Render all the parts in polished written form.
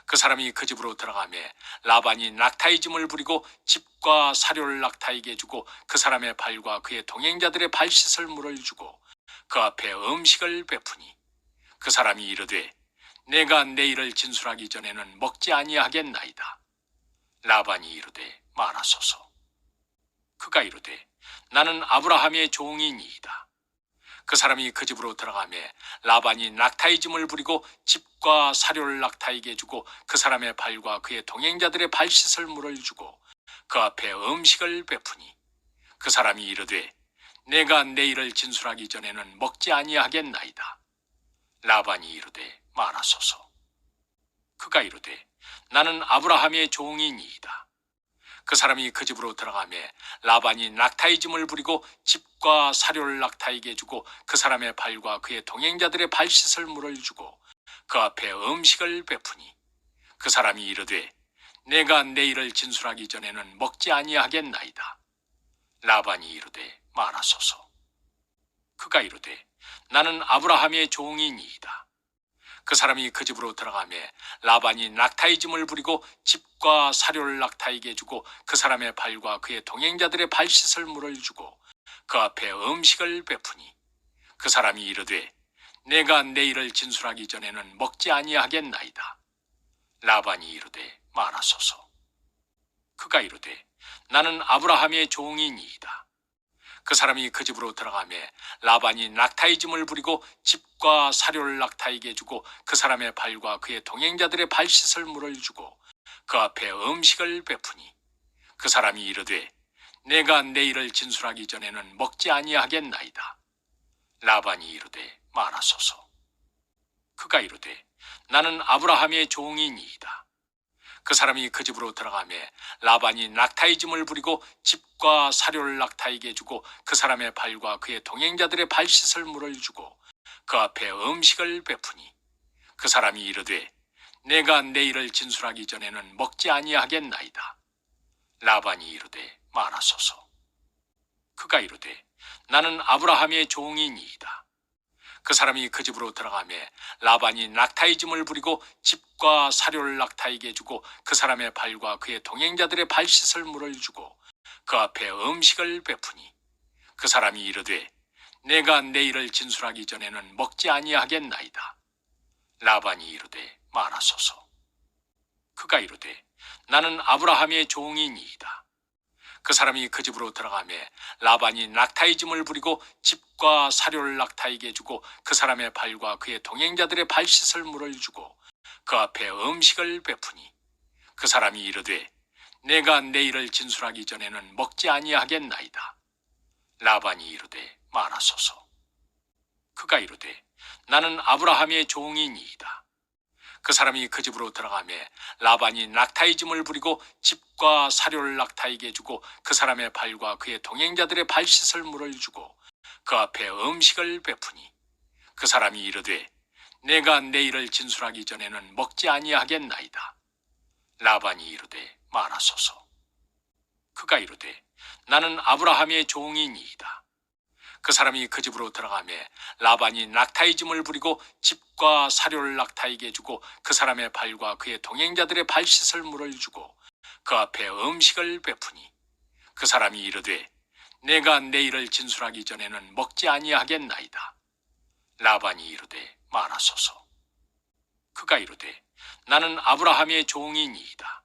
그 사람이 그 집으로 들어가매 라반이 낙타의 짐을 부리고 집과 사료를 낙타에게 주고 그 사람의 발과 그의 동행자들의 발 씻을 물을 주고 그 앞에 음식을 베푸니 그 사람이 이르되 내가 내일을 진술하기 전에는 먹지 아니하겠나이다. 라반이 이르되 말하소서. 그가 이르되 나는 아브라함의 종이니이다. 그 사람이 그 집으로 들어가매 라반이 낙타의 짐을 부리고 집과 사료를 낙타에게 주고 그 사람의 발과 그의 동행자들의 발 씻을 물을 주고 그 앞에 음식을 베푸니 그 사람이 이르되 내가 내일을 진술하기 전에는 먹지 아니하겠나이다. 라반이 이르되 말하소서. 그가 이르되 나는 아브라함의 종이니이다. 그 사람이 그 집으로 들어가매 라반이 낙타의 짐을 부리고 집과 사료를 낙타에게 주고 그 사람의 발과 그의 동행자들의 발 씻을 물을 주고 그 앞에 음식을 베푸니 그 사람이 이르되 내가 내일을 진술하기 전에는 먹지 아니하겠나이다. 라반이 이르되 말하소서. 그가 이르되 나는 아브라함의 종이니이다. 그 사람이 그 집으로 들어가매 라반이 낙타의 짐을 부리고 집과 사료를 낙타에게 주고 그 사람의 발과 그의 동행자들의 발 씻을 물을 주고 그 앞에 음식을 베푸니 그 사람이 이르되 내가 내일을 진술하기 전에는 먹지 아니하겠나이다. 라반이 이르되 말하소서. 그가 이르되 나는 아브라함의 종이니이다. 그 사람이 그 집으로 들어가매 라반이 낙타의 짐을 부리고 집과 사료를 낙타에게 주고 그 사람의 발과 그의 동행자들의 발 씻을 물을 주고 그 앞에 음식을 베푸니 그 사람이 이르되 내가 내일을 진술하기 전에는 먹지 아니하겠나이다. 라반이 이르되 말하소서. 그가 이르되 나는 아브라함의 종이니이다. 그 사람이 그 집으로 들어가매 라반이 낙타의 짐을 부리고 집과 사료를 낙타에게 주고 그 사람의 발과 그의 동행자들의 발 씻을 물을 주고 그 앞에 음식을 베푸니 그 사람이 이르되 내가 내일을 진술하기 전에는 먹지 아니하겠나이다. 라반이 이르되 말하소서. 그가 이르되 나는 아브라함의 종이니이다. 그 사람이 그 집으로 들어가매 라반이 낙타의 짐을 부리고 집과 사료를 낙타에게 주고 그 사람의 발과 그의 동행자들의 발 씻을 물을 주고 그 앞에 음식을 베푸니 그 사람이 이르되 내가 내일을 진술하기 전에는 먹지 아니하겠나이다. 라반이 이르되 말하소서. 그가 이르되 나는 아브라함의 종이니이다. 그 사람이 그 집으로 들어가매 라반이 낙타의 짐을 부리고 집과 사료를 낙타에게 주고 그 사람의 발과 그의 동행자들의 발 씻을 물을 주고 그 앞에 음식을 베푸니 그 사람이 이르되 내가 내일을 진술하기 전에는 먹지 아니하겠나이다. 라반이 이르되 말하소서. 그가 이르되 나는 아브라함의 종이니이다. 그 사람이 그 집으로 들어가매 라반이 낙타의 짐을 부리고 집과 사료를 낙타에게 주고 그 사람의 발과 그의 동행자들의 발 씻을 물을 주고 그 앞에 음식을 베푸니 그 사람이 이르되 내가 내일을 진술하기 전에는 먹지 아니하겠나이다. 라반이 이르되 말하소서. 그가 이르되 나는 아브라함의 종이니이다. 그 사람이 그 집으로 들어가매 라반이 낙타의 짐을 부리고 집과 사료를 낙타에게 주고 그 사람의 발과 그의 동행자들의 발 씻을 물을 주고 그 앞에 음식을 베푸니 그 사람이 이르되 내가 내일을 진술하기 전에는 먹지 아니하겠나이다. 라반이 이르되 말하소서. 그가 이르되 나는 아브라함의 종이니이다.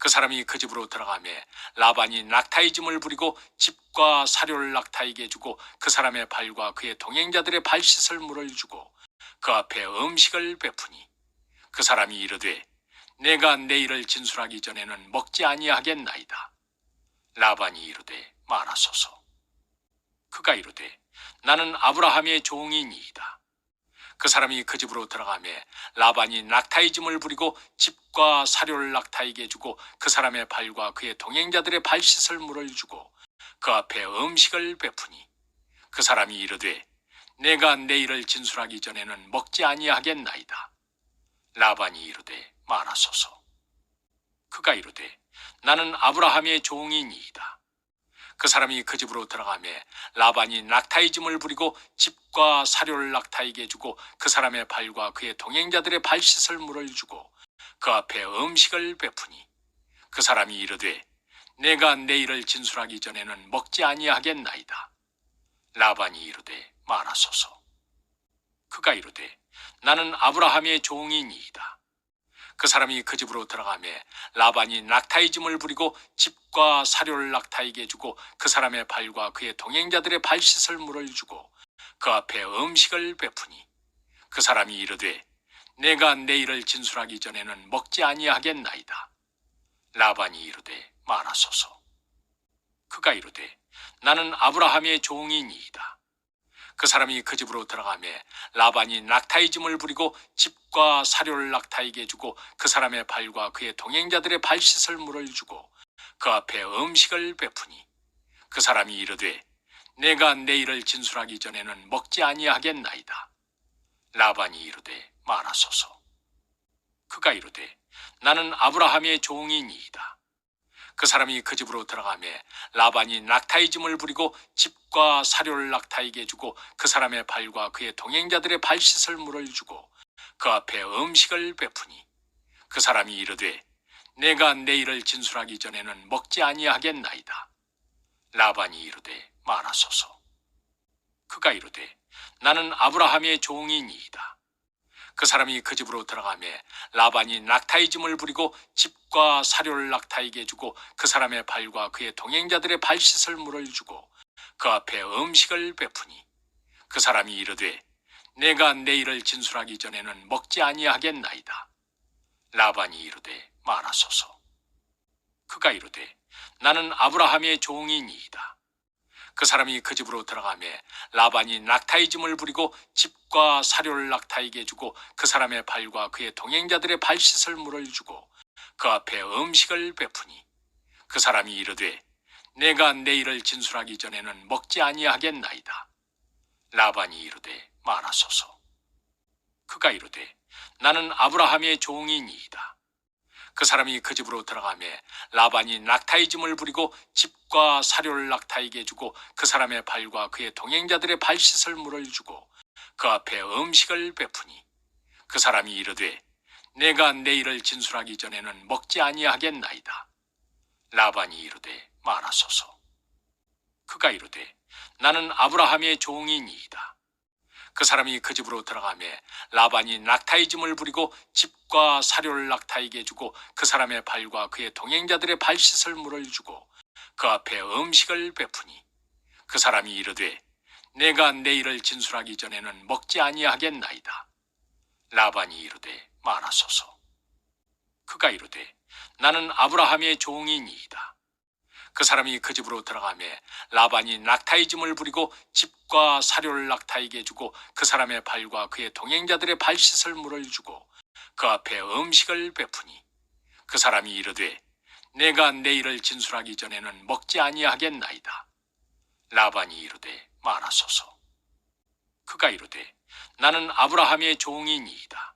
그 사람이 그 집으로 들어가매 라반이 낙타의 짐을 부리고 집과 사료를 낙타에게 주고 그 사람의 발과 그의 동행자들의 발 씻을 물을 주고 그 앞에 음식을 베푸니 그 사람이 이르되 내가 내일을 진술하기 전에는 먹지 아니하겠나이다. 라반이 이르되 말하소서. 그가 이르되 나는 아브라함의 종이니이다. 그 사람이 그 집으로 들어가매 라반이 낙타의 짐을 부리고 집과 사료를 낙타에게 주고 그 사람의 발과 그의 동행자들의 발 씻을 물을 주고 그 앞에 음식을 베푸니 그 사람이 이르되 내가 내일을 진술하기 전에는 먹지 아니하겠나이다. 라반이 이르되 말하소서. 그가 이르되 나는 아브라함의 종이니이다. 그 사람이 그 집으로 들어가매 라반이 낙타의 짐을 부리고 집과 사료를 낙타에게 주고 그 사람의 발과 그의 동행자들의 발 씻을 물을 주고 그 앞에 음식을 베푸니 그 사람이 이르되 내가 내일을 진술하기 전에는 먹지 아니하겠나이다. 라반이 이르되 말하소서. 그가 이르되 나는 아브라함의 종이니이다. 그 사람이 그 집으로 들어가매 라반이 낙타의 짐을 부리고 집과 사료를 낙타에게 주고 그 사람의 발과 그의 동행자들의 발 씻을 물을 주고 그 앞에 음식을 베푸니 그 사람이 이르되 내가 내일을 진술하기 전에는 먹지 아니하겠나이다. 라반이 이르되 말하소서. 그가 이르되 나는 아브라함의 종이니이다. 그 사람이 그 집으로 들어가매 라반이 낙타의 짐을 부리고 집과 사료를 낙타에게 주고 그 사람의 발과 그의 동행자들의 발 씻을 물을 주고 그 앞에 음식을 베푸니 그 사람이 이르되 내가 내일을 진술하기 전에는 먹지 아니하겠나이다. 라반이 이르되 말하소서. 그가 이르되 나는 아브라함의 종이니이다. 그 사람이 그 집으로 들어가매 라반이 낙타의 짐을 부리고 집과 사료를 낙타에게 주고 그 사람의 발과 그의 동행자들의 발 씻을 물을 주고 그 앞에 음식을 베푸니 그 사람이 이르되 내가 내일을 진술하기 전에는 먹지 아니하겠나이다. 라반이 이르되 말하소서. 그가 이르되 나는 아브라함의 종이니이다. 그 사람이 그 집으로 들어가매 라반이 낙타의 짐을 부리고 집과 사료를 낙타에게 주고 그 사람의 발과 그의 동행자들의 발 씻을 물을 주고 그 앞에 음식을 베푸니 그 사람이 이르되 내가 내일을 진술하기 전에는 먹지 아니하겠나이다. 라반이 이르되 말하소서. 그가 이르되 나는 아브라함의 종이니이다. 그 사람이 그 집으로 들어가매 라반이 낙타의 짐을 부리고 집과 사료를 낙타에게 주고 그 사람의 발과 그의 동행자들의 발 씻을 물을 주고 그 앞에 음식을 베푸니 그 사람이 이르되 내가 내일을 진술하기 전에는 먹지 아니하겠나이다. 라반이 이르되 말하소서. 그가 이르되 나는 아브라함의 종이니이다. 그 사람이 그 집으로 들어가매 라반이 낙타의 짐을 부리고 집과 사료를 낙타에게 주고 그 사람의 발과 그의 동행자들의 발 씻을 물을 주고 그 앞에 음식을 베푸니 그 사람이 이르되 내가 내일을 진술하기 전에는 먹지 아니하겠나이다. 라반이 이르되 말하소서. 그가 이르되 나는 아브라함의 종이니이다. 그 사람이 그 집으로 들어가매 라반이 낙타의 짐을 부리고 집과 사료를 낙타에게 주고 그 사람의 발과 그의 동행자들의 발 씻을 물을 주고 그 앞에 음식을 베푸니 그 사람이 이르되 내가 내일을 진술하기 전에는 먹지 아니하겠나이다. 라반이 이르되 말하소서. 그가 이르되 나는 아브라함의 종이니이다. 그 사람이 그 집으로 들어가매 라반이 낙타의 짐을 부리고 집과 사료를 낙타에게 주고 그 사람의 발과 그의 동행자들의 발 씻을 물을 주고 그 앞에 음식을 베푸니 그 사람이 이르되 내가 내일을 진술하기 전에는 먹지 아니하겠나이다. 라반이 이르되 말하소서. 그가 이르되 나는 아브라함의 종이니이다.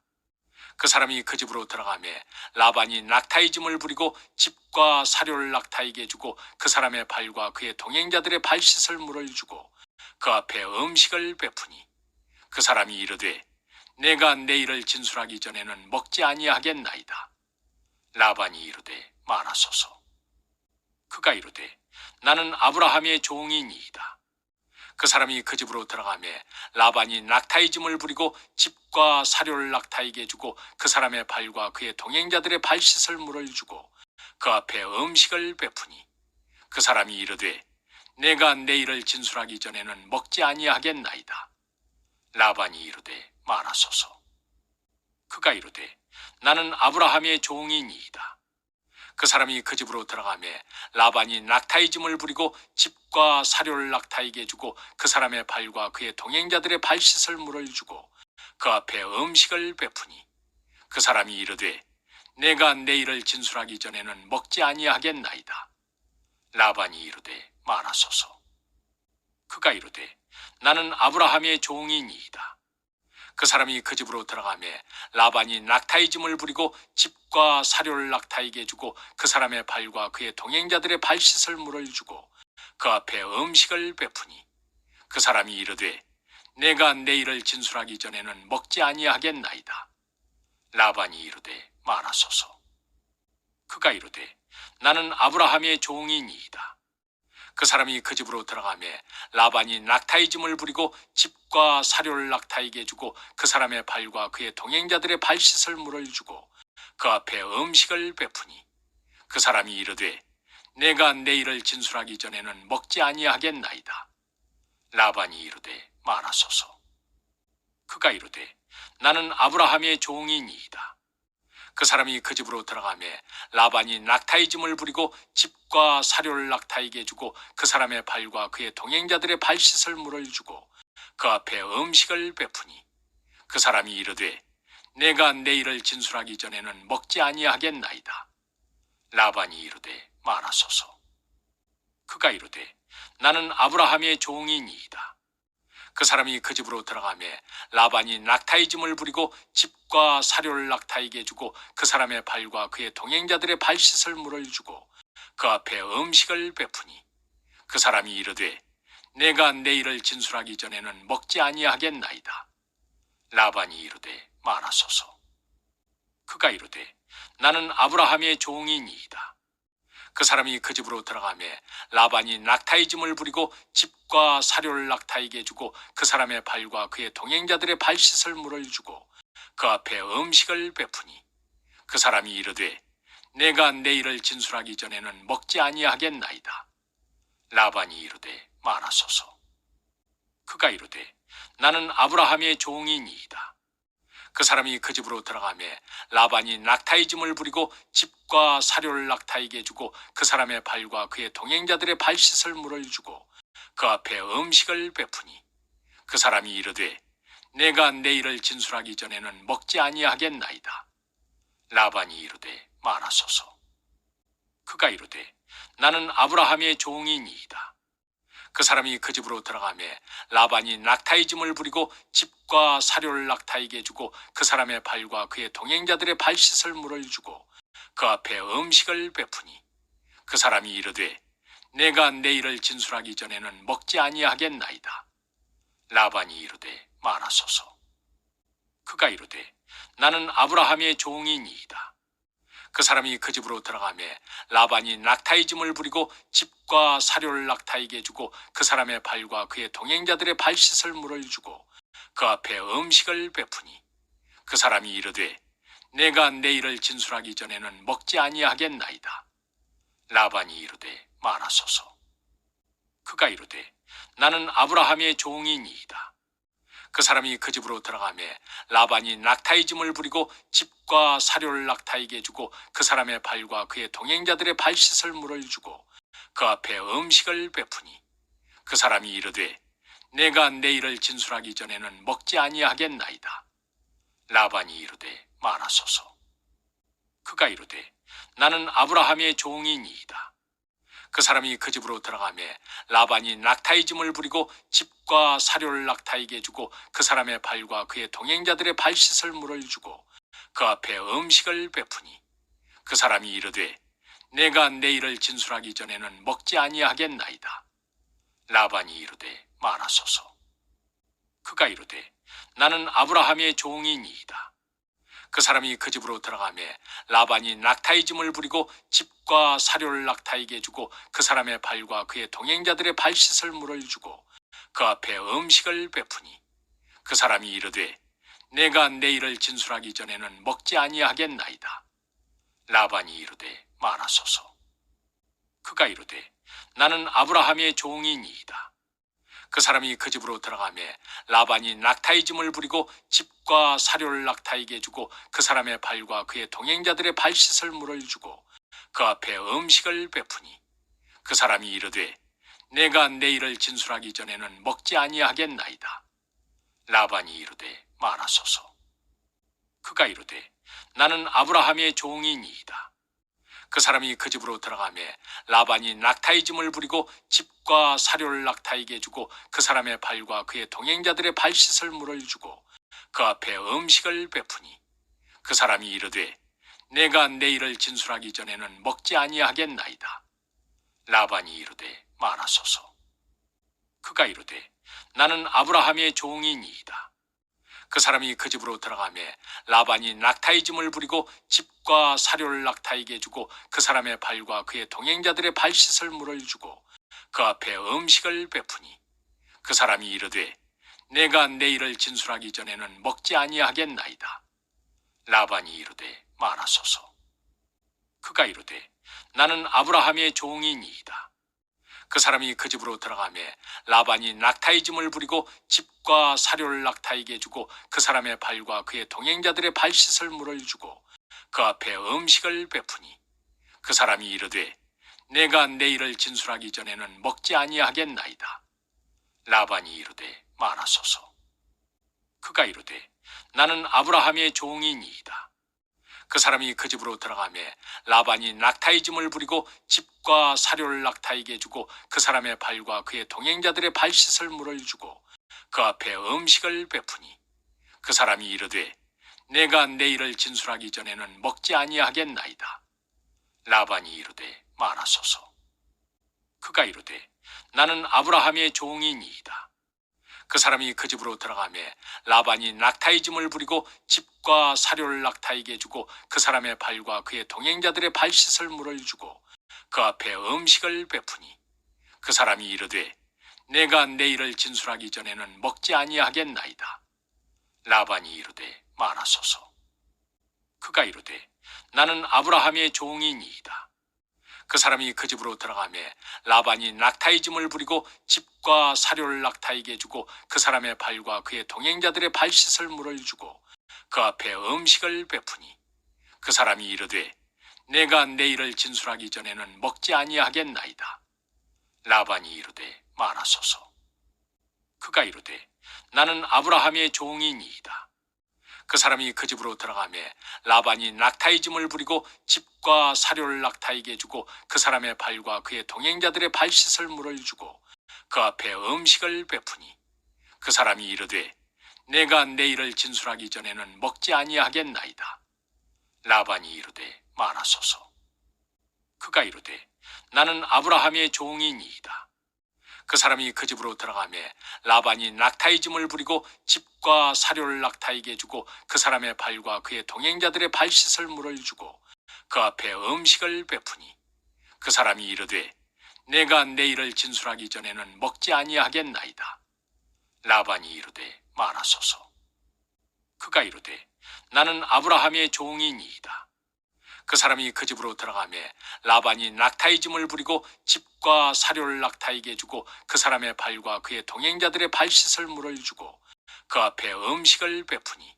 그 사람이 그 집으로 들어가매 라반이 낙타의 짐을 부리고 집과 사료를 낙타에게 주고 그 사람의 발과 그의 동행자들의 발 씻을 물을 주고 그 앞에 음식을 베푸니 그 사람이 이르되 내가 내일을 진술하기 전에는 먹지 아니하겠나이다. 라반이 이르되 말하소서. 그가 이르되 나는 아브라함의 종이니이다. 그 사람이 그 집으로 들어가매 라반이 낙타의 짐을 부리고 집과 사료를 낙타에게 주고 그 사람의 발과 그의 동행자들의 발 씻을 물을 주고 그 앞에 음식을 베푸니 그 사람이 이르되 내가 내일을 진술하기 전에는 먹지 아니하겠나이다. 라반이 이르되 말하소서. 그가 이르되 나는 아브라함의 종이니이다. 그 사람이 그 집으로 들어가매 라반이 낙타의 짐을 부리고 집과 사료를 낙타에게 주고 그 사람의 발과 그의 동행자들의 발 씻을 물을 주고 그 앞에 음식을 베푸니 그 사람이 이르되 내가 내일을 진술하기 전에는 먹지 아니하겠나이다. 라반이 이르되 말하소서. 그가 이르되 나는 아브라함의 종이니이다. 그 사람이 그 집으로 들어가매 라반이 낙타의 짐을 부리고 집과 사료를 낙타에게 주고 그 사람의 발과 그의 동행자들의 발 씻을 물을 주고 그 앞에 음식을 베푸니 그 사람이 이르되 내가 내일을 진술하기 전에는 먹지 아니하겠나이다. 라반이 이르되 말하소서. 그가 이르되 나는 아브라함의 종이니이다. 그 사람이 그 집으로 들어가매 라반이 낙타의 짐을 부리고 집과 사료를 낙타에게 주고 그 사람의 발과 그의 동행자들의 발 씻을 물을 주고 그 앞에 음식을 베푸니 그 사람이 이르되 내가 내일을 진술하기 전에는 먹지 아니하겠나이다. 라반이 이르되 말하소서. 그가 이르되 나는 아브라함의 종이니이다. 그 사람이 그 집으로 들어가매 라반이 낙타의 짐을 부리고 집과 사료를 낙타에게 주고 그 사람의 발과 그의 동행자들의 발 씻을 물을 주고 그 앞에 음식을 베푸니 그 사람이 이르되 내가 내일을 진술하기 전에는 먹지 아니하겠나이다. 라반이 이르되 말하소서. 그가 이르되 나는 아브라함의 종이니이다. 그 사람이 그 집으로 들어가매 라반이 낙타의 짐을 부리고 집과 사료를 낙타에게 주고 그 사람의 발과 그의 동행자들의 발 씻을 물을 주고 그 앞에 음식을 베푸니 그 사람이 이르되 내가 내일을 진술하기 전에는 먹지 아니하겠나이다. 라반이 이르되 말하소서. 그가 이르되 나는 아브라함의 종이니이다. 그 사람이 그 집으로 들어가매 라반이 낙타의 짐을 부리고 집과 사료를 낙타에게 주고 그 사람의 발과 그의 동행자들의 발 씻을 물을 주고 그 앞에 음식을 베푸니 그 사람이 이르되 내가 내일을 진술하기 전에는 먹지 아니하겠나이다. 라반이 이르되 말하소서. 그가 이르되 나는 아브라함의 종이니이다. 그 사람이 그 집으로 들어가매 라반이 낙타의 짐을 부리고 집과 사료를 낙타에게 주고 그 사람의 발과 그의 동행자들의 발 씻을 물을 주고 그 앞에 음식을 베푸니 그 사람이 이르되 내가 내일을 진술하기 전에는 먹지 아니하겠나이다. 라반이 이르되 말하소서. 그가 이르되 나는 아브라함의 종이니이다. 그 사람이 그 집으로 들어가매 라반이 낙타의 짐을 부리고 집과 사료를 낙타에게 주고 그 사람의 발과 그의 동행자들의 발 씻을 물을 주고 그 앞에 음식을 베푸니 그 사람이 이르되 내가 내일을 진술하기 전에는 먹지 아니하겠나이다. 라반이 이르되 말하소서. 그가 이르되 나는 아브라함의 종이니이다. 그 사람이 그 집으로 들어가매 라반이 낙타의 짐을 부리고 집과 사료를 낙타에게 주고 그 사람의 발과 그의 동행자들의 발 씻을 물을 주고 그 앞에 음식을 베푸니 그 사람이 이르되 내가 내일을 진술하기 전에는 먹지 아니하겠나이다. 라반이 이르되 말하소서. 그가 이르되 나는 아브라함의 종이니이다. 그 사람이 그 집으로 들어가매 라반이 낙타의 짐을 부리고 집과 사료를 낙타에게 주고 그 사람의 발과 그의 동행자들의 발 씻을 물을 주고 그 앞에 음식을 베푸니 그 사람이 이르되 내가 내일을 진술하기 전에는 먹지 아니하겠나이다. 라반이 이르되 말하소서. 그가 이르되 나는 아브라함의 종이니이다. 그 사람이 그 집으로 들어가매 라반이 낙타의 짐을 부리고 집과 사료를 낙타에게 주고 그 사람의 발과 그의 동행자들의 발 씻을 물을 주고 그 앞에 음식을 베푸니 그 사람이 이르되 내가 내일을 진술하기 전에는 먹지 아니하겠나이다. 라반이 이르되 말하소서. 그가 이르되 나는 아브라함의 종이니이다. 그 사람이 그 집으로 들어가매 라반이 낙타의 짐을 부리고 집과 사료를 낙타에게 주고 그 사람의 발과 그의 동행자들의 발 씻을 물을 주고 그 앞에 음식을 베푸니 그 사람이 이르되 내가 내일을 진술하기 전에는 먹지 아니하겠나이다. 라반이 이르되 말하소서. 그가 이르되 나는 아브라함의 종이니이다. 그 사람이 그 집으로 들어가매 라반이 낙타의 짐을 부리고 집과 사료를 낙타에게 주고 그 사람의 발과 그의 동행자들의 발 씻을 물을 주고 그 앞에 음식을 베푸니 그 사람이 이르되 내가 내일을 진술하기 전에는 먹지 아니하겠나이다. 라반이 이르되 말하소서. 그가 이르되 나는 아브라함의 종이니이다. 그 사람이 그 집으로 들어가매 라반이 낙타의 짐을 부리고 집과 사료를 낙타에게 주고 그 사람의 발과 그의 동행자들의 발 씻을 물을 주고 그 앞에 음식을 베푸니 그 사람이 이르되 내가 내일을 진술하기 전에는 먹지 아니하겠나이다. 라반이 이르되 말하소서. 그가 이르되 나는 아브라함의 종이니이다. 그 사람이 그 집으로 들어가매 라반이 낙타의 짐을 부리고 집과 사료를 낙타에게 주고 그 사람의 발과 그의 동행자들의 발 씻을 물을 주고 그 앞에 음식을 베푸니 그 사람이 이르되 내가 내일을 진술하기 전에는 먹지 아니하겠나이다. 라반이 이르되 말하소서. 그가 이르되 나는 아브라함의 종이니이다. 그 사람이 그 집으로 들어가매 라반이 낙타의 짐을 부리고 집과 사료를 낙타에게 주고 그 사람의 발과 그의 동행자들의 발 씻을 물을 주고 그 앞에 음식을 베푸니 그 사람이 이르되 내가 내일을 진술하기 전에는 먹지 아니하겠나이다. 라반이 이르되 말하소서. 그가 이르되 나는 아브라함의 종이니이다. 그 사람이 그 집으로 들어가매 라반이 낙타의 짐을 부리고 집과 사료를 낙타에게 주고 그 사람의 발과 그의 동행자들의 발 씻을 물을 주고 그 앞에 음식을 베푸니 그 사람이 이르되 내가 내일을 진술하기 전에는 먹지 아니하겠나이다. 라반이 이르되 말하소서. 그가 이르되 나는 아브라함의 종이니이다. 그 사람이 그 집으로 들어가매 라반이 낙타의 짐을 부리고 집과 사료를 낙타에게 주고 그 사람의 발과 그의 동행자들의 발 씻을 물을 주고 그 앞에 음식을 베푸니 그 사람이 이르되 내가 내일을 진술하기 전에는 먹지 아니하겠나이다. 라반이 이르되 말하소서. 그가 이르되 나는 아브라함의 종이니이다. 그 사람이 그 집으로 들어가매 라반이 낙타의 짐을 부리고 집과 사료를 낙타에게 주고 그 사람의 발과 그의 동행자들의 발 씻을 물을 주고 그 앞에 음식을 베푸니 그 사람이 이르되 내가 내일을 진술하기 전에는 먹지 아니하겠나이다. 라반이 이르되 말하소서. 그가 이르되 나는 아브라함의 종이니이다. 그 사람이 그 집으로 들어가매 라반이 낙타의 짐을 부리고 집과 사료를 낙타에게 주고 그 사람의 발과 그의 동행자들의 발 씻을 물을 주고 그 앞에 음식을 베푸니 그 사람이 이르되 내가 내일을 진술하기 전에는 먹지 아니하겠나이다. 라반이 이르되 말하소서. 그가 이르되 나는 아브라함의 종이니이다. 그 사람이 그 집으로 들어가매 라반이 낙타의 짐을 부리고 집과 사료를 낙타에게 주고 그 사람의 발과 그의 동행자들의 발 씻을 물을 주고 그 앞에 음식을 베푸니 그 사람이 이르되 내가 내일을 진술하기 전에는 먹지 아니하겠나이다. 라반이 이르되 말하소서. 그가 이르되 나는 아브라함의 종이니이다. 그 사람이 그 집으로 들어가매 라반이 낙타의 짐을 부리고 집과 사료를 낙타에게 주고 그 사람의 발과 그의 동행자들의 발 씻을 물을 주고 그 앞에 음식을 베푸니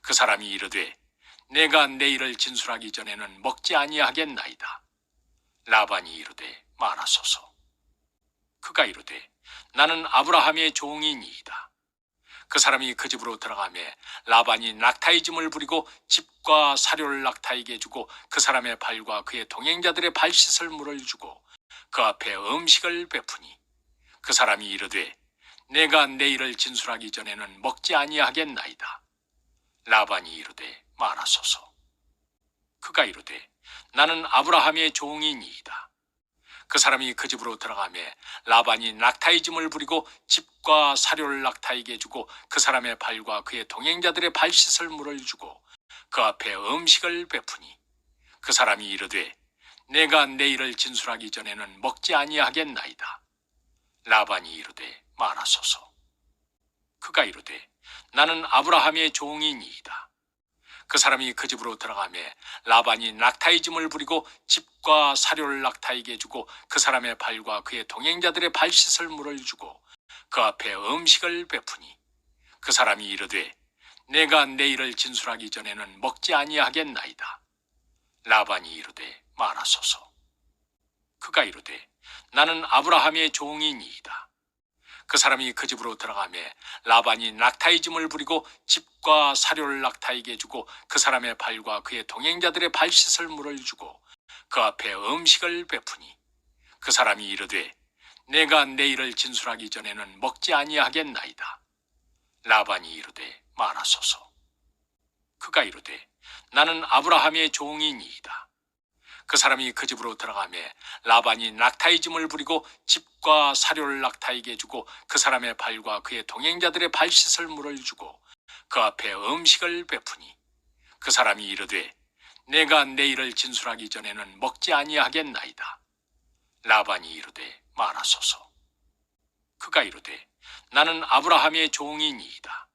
그 사람이 이르되 내가 내일을 진술하기 전에는 먹지 아니하겠나이다. 라반이 이르되 말하소서. 그가 이르되 나는 아브라함의 종이니이다. 그 사람이 그 집으로 들어가매 라반이 낙타의 짐을 부리고 집과 사료를 낙타에게 주고 그 사람의 발과 그의 동행자들의 발 씻을 물을 주고 그 앞에 음식을 베푸니 그 사람이 이르되 내가 내일을 진술하기 전에는 먹지 아니하겠나이다. 라반이 이르되 말하소서. 그가 이르되 나는 아브라함의 종이니이다. 그 사람이 그 집으로 들어가매 라반이 낙타의 짐을 부리고 집과 사료를 낙타에게 주고 그 사람의 발과 그의 동행자들의 발 씻을 물을 주고 그 앞에 음식을 베푸니 그 사람이 이르되 내가 내일을 진술하기 전에는 먹지 아니하겠나이다. 라반이 이르되 말하소서. 그가 이르되 나는 아브라함의 종이니이다. 그 사람이 그 집으로 들어가매 라반이 낙타의 짐을 부리고 집과 사료를 낙타에게 주고 그 사람의 발과 그의 동행자들의 발 씻을 물을 주고 그 앞에 음식을 베푸니 그 사람이 이르되 내가 내일을 진술하기 전에는 먹지 아니하겠나이다. 라반이 이르되 말하소서. 그가 이르되 나는 아브라함의 종이니이다. 그 사람이 그 집으로 들어가매 라반이 낙타의 짐을 부리고 집과 사료를 낙타에게 주고 그 사람의 발과 그의 동행자들의 발 씻을 물을 주고 그 앞에 음식을 베푸니 그 사람이 이르되 내가 내일을 진술하기 전에는 먹지 아니하겠나이다. 라반이 이르되 말하소서. 그가 이르되 나는 아브라함의 종이니이다. 그 사람이 그 집으로 들어가매 라반이 낙타의 짐을 부리고 집과 사료를 낙타에게 주고 그 사람의 발과 그의 동행자들의 발 씻을 물을 주고 그 앞에 음식을 베푸니 그 사람이 이르되 내가 내일을 진술하기 전에는 먹지 아니하겠나이다. 라반이 이르되 말하소서. 그가 이르되 나는 아브라함의 종이니이다.